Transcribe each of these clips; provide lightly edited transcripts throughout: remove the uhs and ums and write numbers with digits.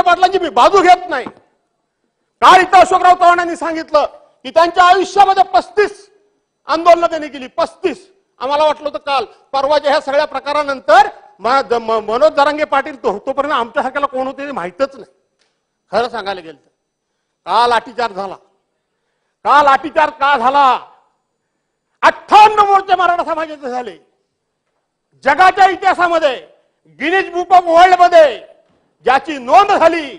पाटलांची मी बाजू घेत नाही। काल इथं अशोकराव चव्हाणांनी सांगितलं की त्यांच्या आयुष्यामध्ये 35 आंदोलनं त्यांनी केली, 35। आम्हाला वाटलं होतं काल परवाच्या ह्या सगळ्या प्रकारानंतर मनोज जरांगे पाटील तोपर्यंत आमच्यासारख्याला कोण होते ते माहितच नाही। खरं सांगायला गेलं तर काल लाठीचार्ज झाला। काल लाठीचार्ज का झाला? 58 मोर्चे मराठा समाजाचे झाले। जगाच्या इतिहासामध्ये गिनीज बुक ऑफ वर्ल्ड मध्ये ज्याची नोंद झाली,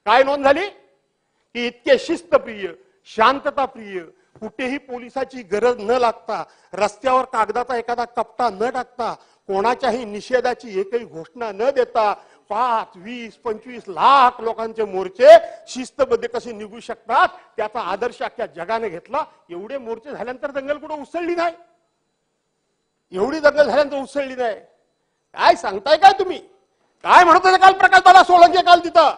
काय नोंद झाली की इतके शिस्तप्रिय, शांतताप्रिय, कुठेही पोलिसाची गरज न लागता, रस्त्यावर कागदाचा एखादा कपटा न टाकता, कोणाच्याही निषेधाची एकही घोषणा न देता 5, 20, 25 लाख लोकांचे मोर्चे शिस्तबद्ध कसे निघू शकतात त्याचा आदर्श अख्ख्या जगाने घेतला। एवढे मोर्चे झाल्यानंतर दंगल कुठे उसळली नाही, एवढी दंगल झाल्यानंतर उसळली नाही। काय सांगताय काय तुम्ही? काय म्हणत होते काल प्रकाश दादा सोळंके? काल तिथं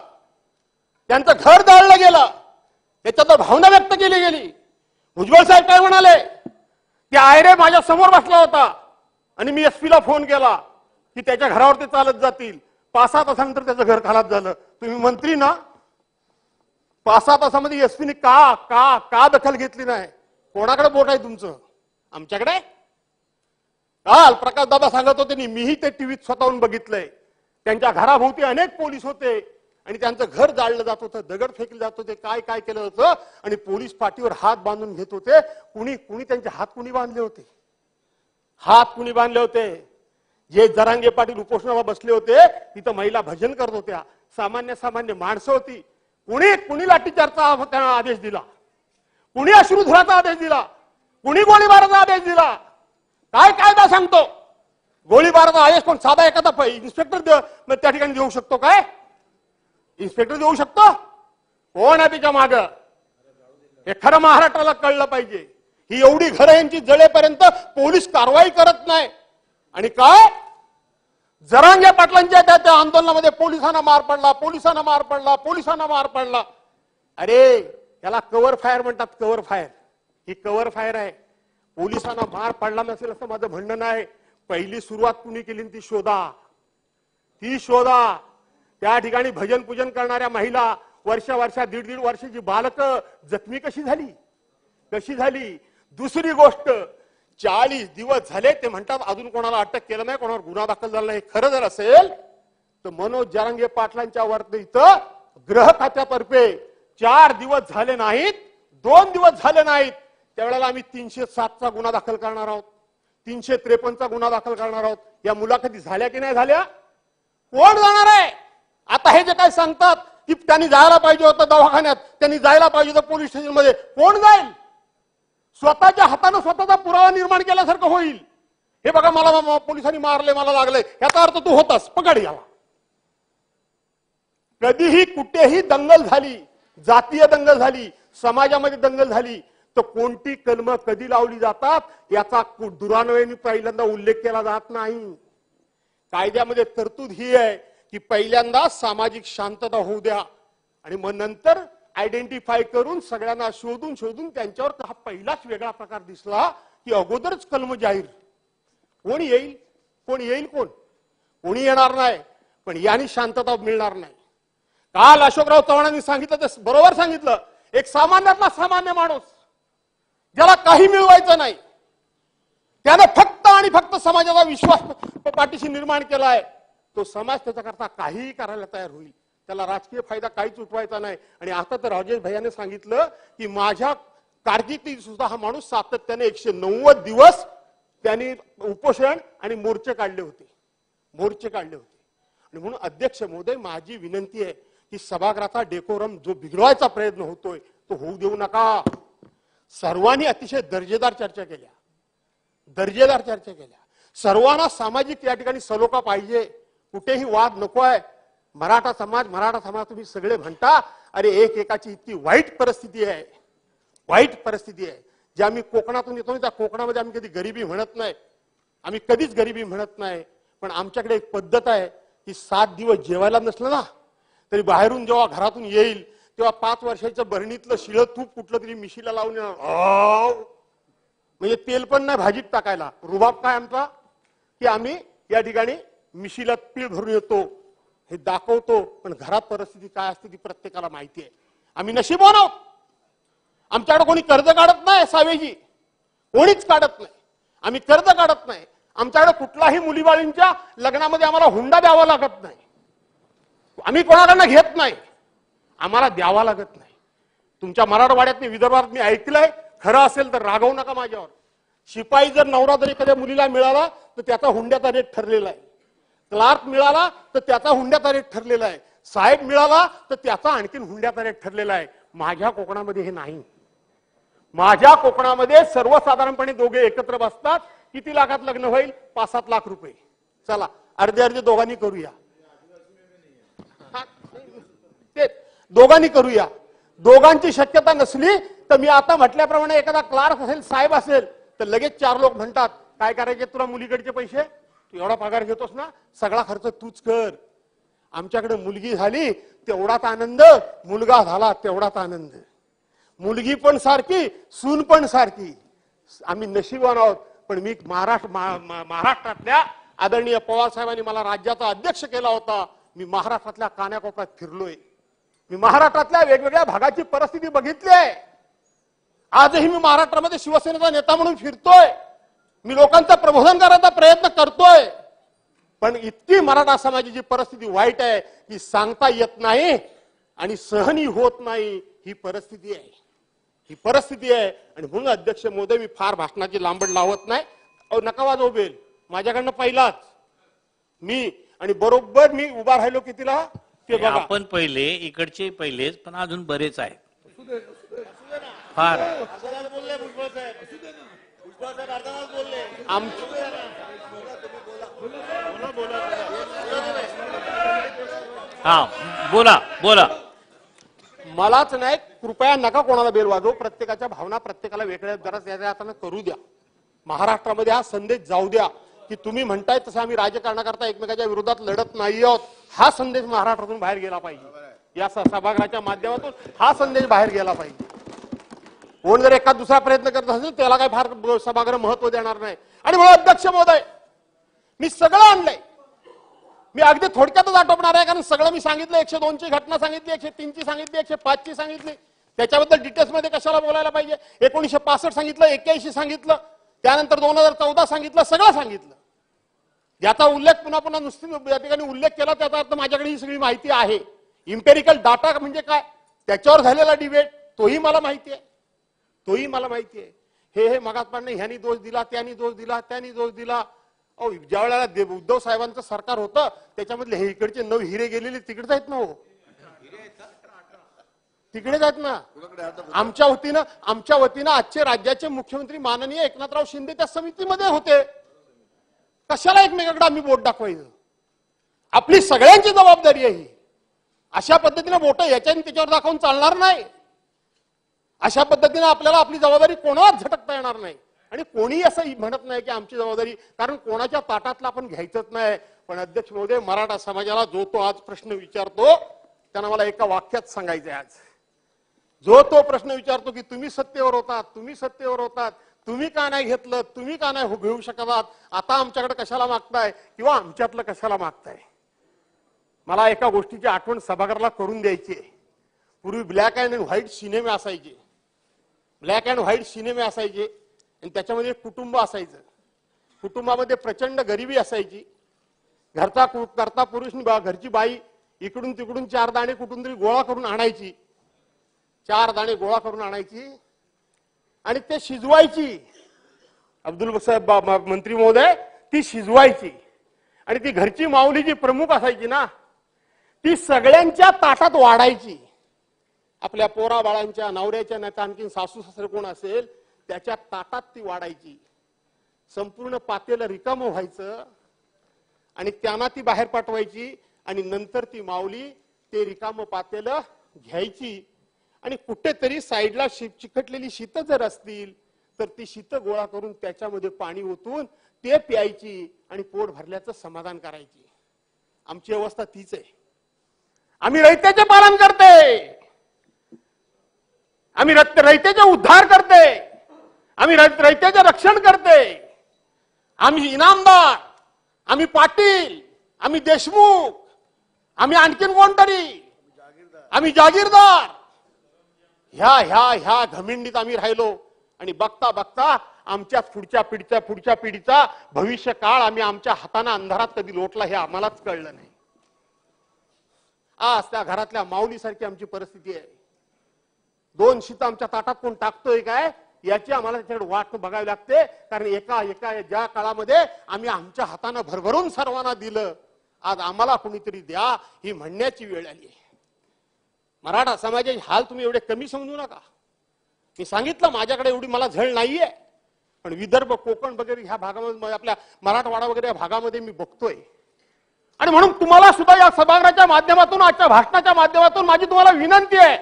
त्यांचं घर जाळलं गेलं, त्याच्यात भावना व्यक्त केली गेली। भुजबळ साहेब काय म्हणाले की आयरे माझ्या समोर बसला होता आणि मी एसपीला फोन केला की त्याच्या घरावर ते चालत जातील। 5-6 तासानंतर त्याचं घर खालास झालं। तुम्ही मंत्री ना, 5-6 तासामध्ये एसपीने का का का दखल घेतली नाही? कोणाकडे बोट आहे तुमचं? आमच्याकडे? काल प्रकाश दादा सांगत होते, मीही ते टीव्हीत स्वतःहून बघितलंय, त्यांच्या घराभोवती अनेक पोलीस होते आणि त्यांचं घर जाळलं जात होतं, दगड फेकले जात होते, काय काय केलं होतं आणि पोलीस पाठीवर हात बांधून घेत होते। कुणी त्यांचे हात कुणी बांधले होते? हात कुणी बांधले होते? जे जरांगे पाटील उपोषणाला बसले होते तिथं महिला भजन करत होत्या, सामान्य माणसं होती। कुणी लाठीचार्जचा आदेश दिला? कुणी अश्रुधुराचा आदेश दिला? कुणी गोळीबाराचा आदेश दिला? काय कायदा सांगतो? गोळीबाराचा आदेश कोण साधा एखादा इन्स्पेक्टर त्या ठिकाणी देऊ शकतो? काय इन्स्पेक्टर देऊ शकतो? कोण आहे त्याच्या माग? हे खरं महाराष्ट्राला कळलं पाहिजे। ही एवढी घरं यांची जळेपर्यंत पोलीस कारवाई करत नाही। आणि काय जरांगे पाटलांच्या त्या आंदोलनामध्ये पोलिसांना मार पडला। अरे त्याला कव्हर फायर म्हणतात, कव्हर फायर। ही कव्हर फायर आहे। पोलिसांना मार पडला नसेल असं माझं म्हणणं नाही। पहिली सुरुवात कुणी केली ती शोधा। त्या ठिकाणी भजन पूजन करणाऱ्या महिला, वर्षा दीड वर्षाची बालकं जखमी कशी झाली? दुसरी गोष्ट, 40 दिवस झाले ते म्हणतात अजून कोणाला अटक केलं नाही, कोणावर गुन्हा दाखल झाला नाही। खरं जर असेल तर मनोज जरांगे पाटलांच्या वरती इथं गृह खात्यातर्फे 4 दिवस झाले नाहीत, 2 दिवस झाले नाहीत, त्यावेळेला आम्ही 307चा गुन्हा दाखल करणार आहोत, 353चा गुन्हा दाखल करणार आहोत। या मुलाखती झाल्या की नाही झाल्या? कोण जाणार आहे? आता हे जे काय सांगतात की त्यांनी जायला पाहिजे होतं दवाखान्यात, त्यांनी जायला पाहिजे होतं पोलीस स्टेशन मध्ये, कोण जाईल? स्वतःच्या हाताने स्वतःचा पुरावा निर्माण केल्यासारखं होईल। हे बघा मला पोलिसांनी मारले, मला लागले, याचा अर्थ तू होतास, पकड याला। कधीही कुठेही दंगल झाली, जातीय दंगल झाली, समाजामध्ये दंगल झाली तर कोणती कलम कधी लावली जातात याचा दुरान्वयाने पहिल्यांदा उल्लेख केला जात नाही। कायद्यामध्ये तरतूद ही आहे की पहिल्यांदा सामाजिक शांतता होऊ द्या आणि मग नंतर आयडेंटिफाय करून सगळ्यांना शोधून त्यांच्यावर हा पहिलाच वेगळा प्रकार दिसला की अगोदरच कलम जाहीर। कोण येईल? कोणी येणार नाही, पण याने शांतता मिळणार नाही। काल अशोकराव चव्हाणांनी सांगितलं ते बरोबर सांगितलं। एक सामान्यातला सामान्य माणूस ज्याला काही मिळवायचं नाही, त्याने फक्त आणि फक्त समाजाचा विश्वास पाठीशी निर्माण केलाय, तो समाज त्याच्याकरता काहीही करायला तयार होईल। त्याला राजकीय फायदा काहीच उठवायचा नाही। आणि आता तर राजेश भैयाने सांगितलं की माझ्या कारकिर्दीत सुद्धा हा माणूस सातत्याने 190 दिवस त्यांनी उपोषण आणि मोर्चे काढले होते। आणि म्हणून अध्यक्ष महोदय, माझी विनंती आहे की सभागृहाचा डेकोरम जो बिघडवायचा प्रयत्न होतोय तो होऊ देऊ नका। सर्वांनी अतिशय दर्जेदार चर्चा केल्या, सर्वांना सामाजिक या ठिकाणी सलोखा पाहिजे, कुठेही वाद नको आहे। मराठा समाज तुम्ही सगळे म्हणता, अरे एकाची इतकी वाईट परिस्थिती आहे जे आम्ही कोकणातून येतो, त्या कोकणामध्ये आम्ही कधी गरिबी म्हणत नाही, आम्ही कधीच गरिबी म्हणत नाही। पण आमच्याकडे एक पद्धत आहे की 7 दिवस जेवायला नसलं ना तरी बाहेरून जेव्हा घरातून येईल तेव्हा 5 वर्षाच्या भरणीतलं शिळं तूप कुठलं तरी मिशीला लावून येणार, म्हणजे तेल पण नाही भाजीत टाकायला। रुबाब काय आमचा की आम्ही या ठिकाणी मिशीला पीळ भरून येतो। हे दाखवतो, पण घरात परिस्थिती काय असते ती प्रत्येकाला माहिती आहे. आम्ही नशीबवान आहोत. आमच्याकडे कोणी कर्ज काढत नाही सावेजी, कोणीच काढत नाही. आम्ही कर्ज काढत नाही. आमच्याकडे कुठलाही मुलीबाळींच्या लग्नामध्ये आम्हाला हुंडा द्यावा लागत नाही. आम्ही कोणाकडनं घेत नाही, आम्हाला द्यावा लागत नाही. तुमच्या मराठवाड्यात विदर्भात मी ऐकलंय, खरं असेल तर रागवू नका माझ्यावर. शिपाई जर नवरा जर एखाद्या मुलीला मिळाला तर त्याचा हुंड्याचा रेट ठरलेला आहे. क्लार्क मिळाला तर त्याचा हुंड्याचा रेट ठरलेला आहे. साहेब मिळाला तर त्याचा आणखीन हुंड्याचा रेट ठरलेला आहे. माझ्या कोकणामध्ये हे नाही. माझ्या कोकणामध्ये सर्वसाधारणपणे दोघे एकत्र बसतात. किती लाखात लग्न होईल? 5-7 लाख रुपये. चला अर्धे अर्धे दोघांनी करूया. ते दोघांनी करूया. दोघांची शक्यता नसली तर मी आता म्हटल्याप्रमाणे एखादा क्लार्क असेल, साहेब असेल, तर लगेच 4 लोक म्हणतात काय करायचे तुला मुलीकडचे पैसे, तू एवढा पगार घेतोस ना, सगळा खर्च तूच कर. आमच्याकडे मुलगी झाली तेवढाच आनंद, मुलगा झाला तेवढाच आनंद. मुलगी पण सारखी, सून पण सारखी. आम्ही नशीबवान आहोत. पण मी महाराष्ट्रातल्या आदरणीय पवार साहेबांनी मला राज्याचा अध्यक्ष केला होता. मी महाराष्ट्रातल्या कानाकोपऱ्यात फिरलोय. मी महाराष्ट्रातल्या वेगवेगळ्या भागाची परिस्थिती बघितली आहे. आजही मी महाराष्ट्रामध्ये शिवसेनेचा नेता म्हणून फिरतोय. मी लोकांचं प्रबोधन करायचा प्रयत्न करतोय. पण इतकी मराठा समाजाची परिस्थिती वाईट आहे की सांगता येत नाही आणि सहनी होत नाही. ही परिस्थिती आहे, ही परिस्थिती आहे. आणि म्हणून अध्यक्ष महोदय, मी फार भाषणाची लांबड लावत नाही. नका वाजवू बेल, माझ्याकडनं पहिलाच मी, आणि बरोबर मी उभा राहिलो कितीला ते बघा. आपण पहिले, इकडचे पहिलेच, पण अजून बरेच आहेत. फार हा बोला बोला. मलाच नाही, कृपया नका कोणाला बेल वाजवू. प्रत्येकाच्या भावना प्रत्येकाला वेगळ्या जरा त्याला करू द्या. महाराष्ट्रामध्ये हा संदेश जाऊ द्या की तुम्ही म्हणताय तसं आम्ही राजकारणाकरता एकमेकाच्या विरोधात लढत नाही आहोत. हा संदेश महाराष्ट्रातून बाहेर गेला पाहिजे. या सभागृहाच्या माध्यमातून हा संदेश बाहेर गेला पाहिजे. कोण जर एखाद दुसरा प्रयत्न करत असेल त्याला काही फार सभागृह महत्व देणार नाही. आणि म्हणून अध्यक्ष महोदय, मी सगळं आणलंय. मी अगदी थोडक्यातच आटोपणार आहे, कारण सगळं मी सांगितलं. 102 ची घटना सांगितली, 103 ची सांगितली, 105 ची सांगितली. त्याच्याबद्दल डिटेल्स मध्ये कशाला बोलायला पाहिजे. 1965 सांगितलं, 81 सांगितलं, त्यानंतर 2014 सांगितलं, सगळं सांगितलं. याचा उल्लेख पुन्हा पुन्हा नुसती या ठिकाणी उल्लेख केला त्याचा अर्थ माझ्याकडे ही सगळी माहिती आहे. इम्पेरिकल डाटा म्हणजे काय, त्याच्यावर झालेला डिबेट तोही मला माहिती आहे, तोही मला माहिती आहे. हे मगात पण नाही, ह्यानी दोष दिला, त्यांनी दोष दिला, त्यांनी दोष दिला. ज्या वेळेला उद्धव साहेबांचं सरकार होतं त्याच्यामधले हे इकडचे 9 हिरे गेलेले तिकडेच आहेत ना. हो, तिकडेच आहेत ना. आमच्या वतीनं आजचे राज्याचे मुख्यमंत्री माननीय एकनाथराव शिंदे त्या समितीमध्ये होते. कशाला एकमेकांकडे आम्ही बोट दाखवायचं. आपली सगळ्यांची जबाबदारी आहे ही. अशा पद्धतीने बोट याच्याने त्याच्यावर दाखवून चालणार नाही. अशा पद्धतीने आपल्याला आपली जबाबदारी कोणावर झटकता येणार नाही. आणि कोणी असं म्हणत नाही की आमची जबाबदारी, कारण कोणाच्या ताटातला आपण घ्यायचंच नाही. पण अध्यक्ष महोदय, मराठा समाजाला जो तो आज प्रश्न विचारतो त्यांना मला एका वाक्यात सांगायचं आहे. आज जो तो प्रश्न विचारतो की तुम्ही सत्तेवर होतात, तुम्ही सत्तेवर होतात, तुम्ही का नाही घेतलं, तुम्ही का नाही घेऊ शकतात, आता आमच्याकडे कशाला मागताय किंवा आमच्यातलं कशाला मागताय. मला एका गोष्टीची आठवण सभागृहाला करून द्यायची आहे. पूर्वी ब्लॅक अँड व्हाईट सिनेमे असायचे, ब्लॅक अँड व्हाईट सिनेमे असायचे आणि त्याच्यामध्ये एक कुटुंब असायचं. कुटुंबामध्ये प्रचंड गरिबी असायची. करता पुरुष घरची बाई इकडून तिकडून 4 दाणे कुठून तरी गोळा करून आणायची, 4 दाणे गोळा करून आणायची आणि ते शिजवायची. अब्दुल साहेब मंत्री महोदय, ती शिजवायची. आणि ती घरची माऊली जी प्रमुख असायची ना, ती सगळ्यांच्या ताटात वाढायची. आपल्या पोरा बाळांच्या, नवऱ्याच्या, नाही आणखी सासू सासरे कोण असेल त्याच्या ताटात ती वाढायची. संपूर्ण पातेलं रिकामं व्हायचं आणि त्यांना ती बाहेर पाठवायची. आणि नंतर ती माऊली ते रिकामं पातेलं घ्यायची आणि कुठेतरी साईडला चिकटलेली शीत जर असतील तर ती शीत गोळा करून त्याच्यामध्ये पाणी ओतून ते प्यायची आणि पोट भरल्याचं समाधान करायची. आमची अवस्था तीच आहे. आम्ही रयतेचे पालन करते, आम्ही रयतेचे उद्धार करते, आम्ही रयतेचे रक्षण करते. आम्ही इनामदार, आम्ही पाटील, आम्ही देशमुख, आम्ही आणखीन कोणतरी, आम्ही जागीरदार, ह्या ह्या ह्या घमिंडीत आम्ही राहिलो. आणि बघता बघता आमच्या पुढच्या पिढीचा भविष्य काळ आम्ही आमच्या हाताने अंधारात कधी लोटला हे आम्हालाच कळलं नाही. आज त्या घरातल्या माऊलीसारखी आमची परिस्थिती आहे. 2 शीत आमच्या ताटात कोण टाकतोय काय याची आम्हाला त्याच्याकडे वाट बघावी लागते. कारण एका ज्या काळामध्ये आम्ही आमच्या हाताने भरभरून सर्वांना दिलं, आज आम्हाला कोणीतरी द्या ही म्हणण्याची वेळ आली आहे. मराठा समाजाचे हाल तुम्ही एवढे कमी समजू नका. मी सांगितलं माझ्याकडे एवढी मला झळ नाहीये, पण विदर्भ, कोकण वगैरे ह्या भागामध्ये, आपल्या मराठवाडा वगैरे या भागामध्ये मी बघतोय. आणि म्हणून तुम्हाला सुद्धा या सभागृहाच्या माध्यमातून, आजच्या भाषणाच्या माध्यमातून माझी तुम्हाला विनंती आहे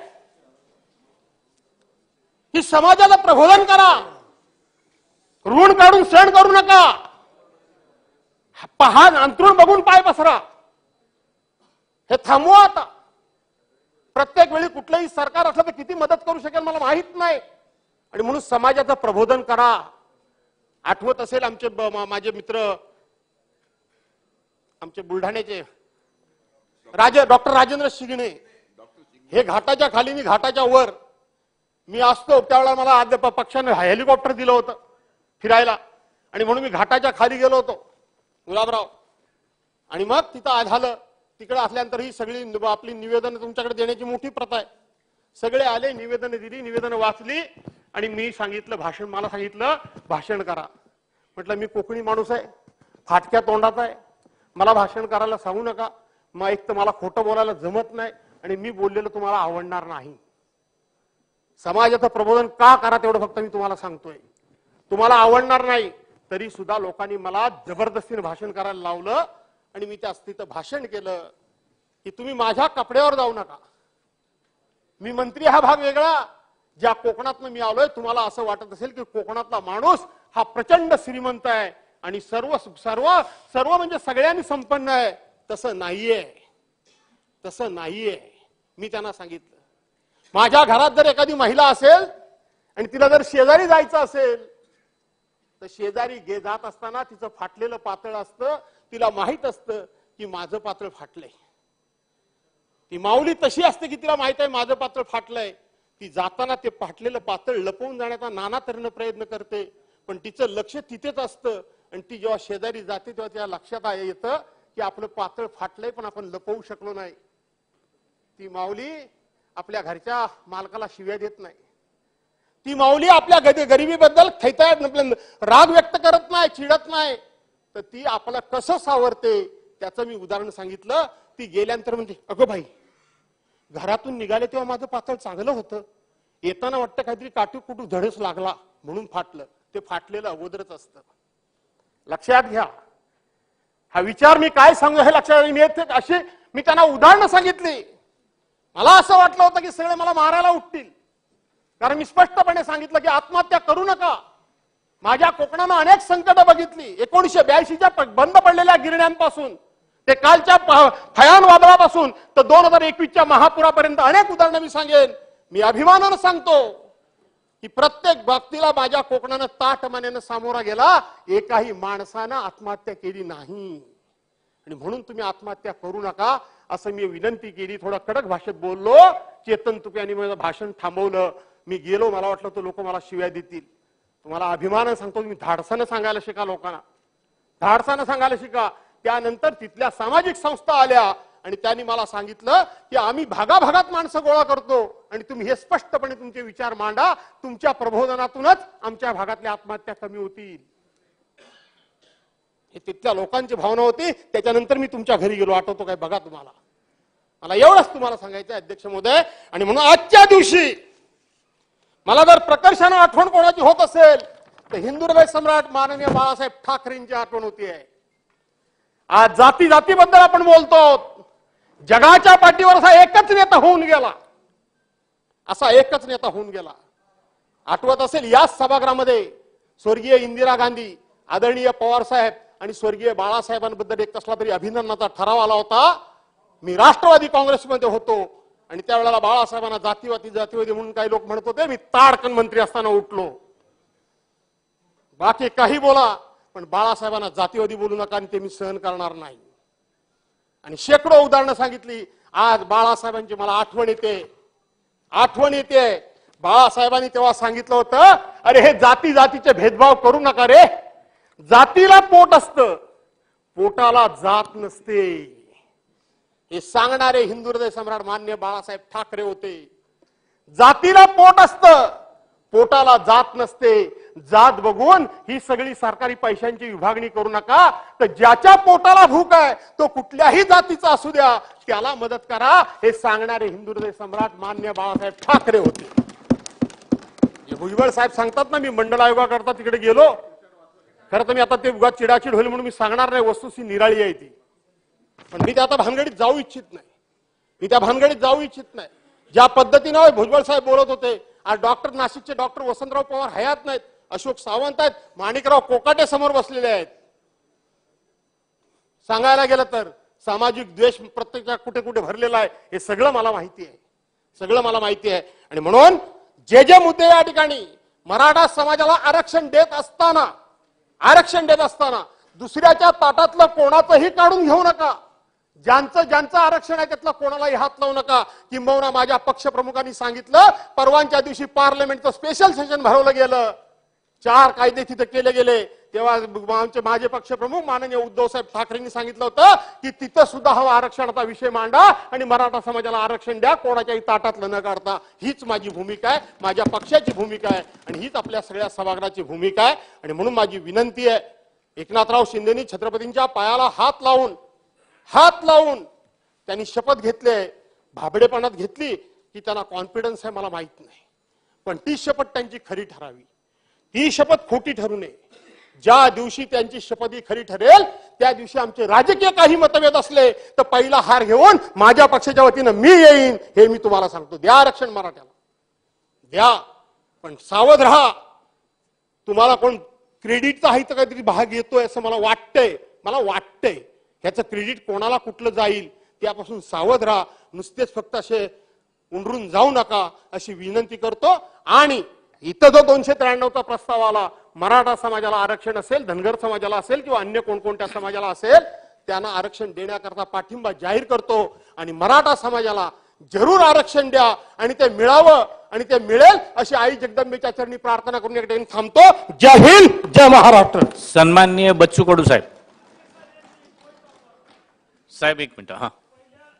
की समाजाला प्रबोधन करा, ऋण काढून सण करू नका. पहा, अंतरून बघून पाय पसरा, हे थांबवा आता. प्रत्येक वेळी कुठलंही सरकार असलं तर किती मदत करू शकेल मला माहित नाही. आणि म्हणून समाजाचं प्रबोधन करा. आठवत असेल आमचे माझे मित्र, आमचे बुलढाण्याचे डॉक्टर राजेंद्र शिगणे, हे घाटाच्या खाली मी घाटाच्या वर मी असतो त्यावेळेला मला पक्षाने हेलिकॉप्टर दिलं होतं फिरायला. आणि म्हणून मी घाटाच्या खाली गेलो होतो गुलाबराव. आणि मग तिथं झालं, तिकडे असल्यानंतर ही सगळी आपली निवेदन तुमच्याकडे देण्याची मोठी प्रथा आहे. सगळे आले, निवेदन दिली, निवेदन वाचली आणि मी सांगितलं मला सांगितलं भाषण करा. म्हटलं मी कोकणी माणूस आहे, फाटक्या तोंडाचा आहे, मला भाषण करायला सांगू नका. मग एक तर मला खोटं बोलायला जमत नाही आणि मी बोललेलं तुम्हाला आवडणार नाही. समाजाचं प्रबोधन का करा तेवढं फक्त मी तुम्हाला सांगतोय. तुम्हाला आवडणार नाही तरी सुद्धा लोकांनी मला जबरदस्तीने भाषण करायला लावलं आणि मी त्या तिथं भाषण केलं की तुम्ही माझ्या कपड्यावर जाऊ नका. मी मंत्री हा भाग वेगळा. ज्या कोकणातनं मी आलोय, तुम्हाला असं वाटत असेल की कोकणातला माणूस हा प्रचंड श्रीमंत आहे आणि सर्व सर्व सर्व म्हणजे सगळ्यांनी संपन्न आहे. तसं नाहीये, तसं नाहीये. मी त्यांना सांगितलं माझ्या घरात जर एखादी महिला असेल आणि तिला जर शेजारी जायचं असेल तर शेजारी जात असताना तिचं फाटलेलं पातळ असतं, तिला माहित असतं की माझं पातळ फाटलंय. ती माऊली तशी असते की तिला माहित आहे माझं पातळ फाटलंय. ती जाताना ते फाटलेलं पातळ लपवून जाण्याचा नाना तऱ्हेनं प्रयत्न करते, पण तिचं लक्ष तिथेच असतं. आणि ती जेव्हा शेजारी जाते तेव्हा त्या लक्षात येतं की आपलं पातळ फाटलंय पण आपण लपवू शकलो नाही. ती माऊली आपल्या घरच्या मालकाला शिव्या देत नाही. ती माऊली आपल्या गरिबीबद्दल राग व्यक्त करत नाही, चिडत नाही. तर ती आपलं कसं सावरते त्याचं मी उदाहरण सांगितलं. ती गेल्यानंतर म्हणजे अगं बाई, घरातून निघाले तेव्हा माझं पातळ चांगलं होतं, येताना वाटतं काहीतरी काटूकुटू धडच लागला म्हणून फाटलं. ते फाटलेलं अगोदरच असतं. लक्षात घ्या. हा विचार मी काय सांगू हे लक्षात अशी मी त्यांना उदाहरणं सांगितली. मला असं वाटलं होतं की सगळे मला मारायला उठतील, कारण मी स्पष्टपणे सांगितलं की आत्महत्या करू नका. माझ्या कोकणानं अनेक संकट बघितली. 1982च्या बंद पडलेल्या गिरण्यांपासून ते कालच्या भयान वादळापासून तर 2021च्या महापुरापर्यंत अनेक उदाहरणं मी सांगेन. मी अभिमानानं सांगतो की प्रत्येक बाबतीला माझ्या कोकणानं ताठमानेनं सामोरा गेला. एकाही माणसानं आत्महत्या केली नाही. आणि म्हणून तुम्ही आत्महत्या करू नका असं मी विनंती केली. थोडा कडक भाषेत बोललो. चेतन तुपे यांनी माझं भाषण थांबवलं. मी गेलो, मला वाटलं तर लोक मला शिव्या देतील. तुम्हाला अभिमानानं सांगतो, मी धाडसानं सांगायला शिका लोकांना, धाडसानं सांगायला शिका. त्यानंतर तिथल्या सामाजिक संस्था आल्या आणि त्यांनी मला सांगितलं की आम्ही भागाभागात माणसं गोळा करतो आणि तुम्ही हे स्पष्टपणे तुमचे विचार मांडा. तुमच्या प्रबोधनातूनच आमच्या भागातल्या आत्महत्या कमी होतील. हे तिथल्या लोकांची भावना होती. त्याच्यानंतर मी तुमच्या घरी गेलो, आठवतो काय बघा तुम्हाला. मला एवढंच तुम्हाला सांगायचं अध्यक्ष महोदय. आणि म्हणून आजच्या दिवशी मला जर प्रकर्षानं आठवण कोणाची होत असेल तर हिंदुहृदय सम्राट माननीय बाळासाहेब ठाकरेंची आठवण होती आहे. आज जाती जातीबद्दल आपण बोलतो. जगाच्या पाठीवर असा एकच नेता होऊन गेला, असा एकच नेता होऊन गेला. आठवत असेल याच सभागृहामध्ये स्वर्गीय इंदिरा गांधी, आदरणीय पवार साहेब आणि स्वर्गीय बाळासाहेबांबद्दल एक कसला तरी अभिनंदनाचा ठराव आला होता. मी राष्ट्रवादी काँग्रेसमध्ये होतो आणि त्यावेळेला बाळासाहेबांना जातीवादी म्हणून काही लोक म्हणत होते. मी ताडकन मंत्री असताना उठलो. बाकी काही बोला पण बाळासाहेबांना जातीवादी बोलू नका आणि ते मी सहन करणार नाही. आणि शेकडो उदाहरणं सांगितली. आज बाळासाहेबांची मला आठवण येते. बाळासाहेबांनी तेव्हा सांगितलं होतं, अरे हे जाती जातीचे भेदभाव करू नका रे, जातीला पोट असतं, पोटाला जात नसते. हे सांगणारे हिंदू हृदय सम्राट मान्य बाळासाहेब ठाकरे होते. जातीला पोट असतं, पोटाला जात नसते. जात बघून ही सगळी सरकारी पैशांची विभागणी करू नका. तर ज्याच्या पोटाला भूक आहे तो कुठल्याही जातीचा असू द्या, त्याला मदत करा. हे सांगणारे हिंदू हृदय सम्राट मान्य बाळासाहेब ठाकरे होते. जे भुजबळ साहेब सांगतात ना, मी मंडल आयोगाकरता तिकडे गेलो. खरं तर मी आता ते उगाच चिडाचिड होईल म्हणून मी सांगणार नाही, वस्तुस्थिती निराळी आहे ती. पण मी त्या आता भानगडीत जाऊ इच्छित नाही. ज्या पद्धतीनं भुजबळ साहेब बोलत होते, आज नाशिकचे डॉक्टर वसंतराव पवार हयात नाहीत, अशोक सावंत आहेत, माणिकराव कोकाटे समोर बसलेले आहेत. सांगायला गेलं तर सामाजिक द्वेष प्रत्येक कुठे कुठे भरलेला आहे, हे सगळं मला माहिती आहे. आणि म्हणून जे मुद्दे या ठिकाणी मराठा समाजाला आरक्षण देत असताना दुसऱ्याच्या ताटातलं कोणाचंही काढून घेऊ नका. ज्यांचं आरक्षण आहे त्यातलं कोणालाही हात लावू नका. किंबहुना माझ्या पक्षप्रमुखांनी सांगितलं, परवानच्या दिवशी पार्लमेंटचं स्पेशल सेशन भरवलं गेलं, 4 कायदे तिथे केले गेले. तेव्हा माझे पक्षप्रमुख माननीय उद्धव साहेब ठाकरेंनी सांगितलं होतं की तिथं सुद्धा हा आरक्षणाचा विषय मांडा आणि मराठा समाजाला आरक्षण द्या, कोणाच्याही ताटातलं न काढता. हीच माझी भूमिका आहे, माझ्या पक्षाची भूमिका आहे आणि हीच आपल्या सगळ्या सभागृहाची भूमिका आहे. आणि म्हणून माझी विनंती आहे, एकनाथराव शिंदेनी छत्रपतींच्या पायाला हात लावून त्यांनी शपथ घेतली, भाबडेपणात घेतली की त्यांना कॉन्फिडन्स आहे मला माहित नाही, पण ती शपथ त्यांची खरी ठरावी. ती शपथ खोटी ठरू नये. ज्या दिवशी त्यांची शपथ ही खरी ठरेल त्या दिवशी आमचे राजकीय काही मतभेद असले तर पहिला हार घेऊन माझ्या पक्षाच्या वतीनं मी येईन, हे मी तुम्हाला सांगतो. द्या आरक्षण मराठ्याला, द्या, पण सावध राहा. तुम्हाला कोण क्रेडिटचा आहे तर काहीतरी भाग येतोय असं मला वाटतंय. ह्याचं क्रेडिट कोणाला कुठलं जाईल त्यापासून सावध राहा. नुसतेच फक्त असे उंडरून जाऊ नका अशी विनंती करतो. आणि इथं जो 293चा प्रस्ताव आला, मराठा समाजाला आरक्षण असेल, धनगर समाजाला असेल किंवा अन्य कोणकोणत्या समाजाला असेल, त्यांना आरक्षण देण्याकरता पाठिंबा जाहीर करतो. आणि मराठा समाजाला जरूर आरक्षण द्या आणि ते मिळावं आणि ते मिळेल अशी आई जगदंबेच्या चरणी प्रार्थना करून या ठिकाणी थांबतो. जय हिंद, जय महाराष्ट्र. सन्माननीय बच्चू कडू साहेब. एक मिनिट.